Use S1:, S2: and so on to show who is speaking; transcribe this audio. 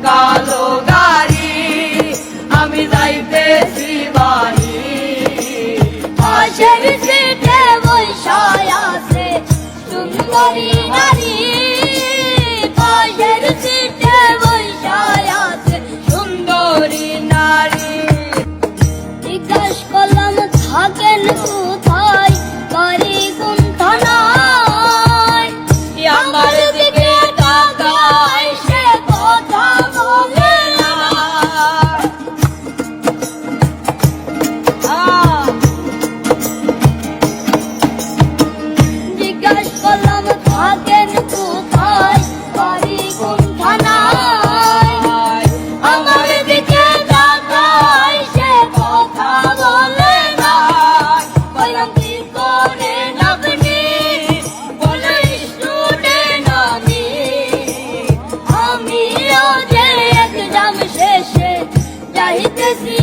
S1: কালো গাড়ি আমি যাইতেছি বাড়ি।
S2: পাশের সিটে বসায় আছে সুন্দরী নারী, পাশের সিটে বসায় আছে
S1: সুন্দরী নারী।
S2: জিজ্ঞাস করলাম থাকেন কোথায়, বাড়ি কোন থানায়?
S1: আমার দিকে তাকায় সে কথা বলে না।
S2: জিজ্ঞাস করলাম থাকেন কোথায়, বাড়ি কোন থানায়?
S1: আমার দিকে তাকায় সে কথা বলে না।
S2: বললাম কি করেন আপনি,
S1: বলে স্টুডেন্ট আমি।
S2: আমিও যে এক্সাম শেষে যাইতেছি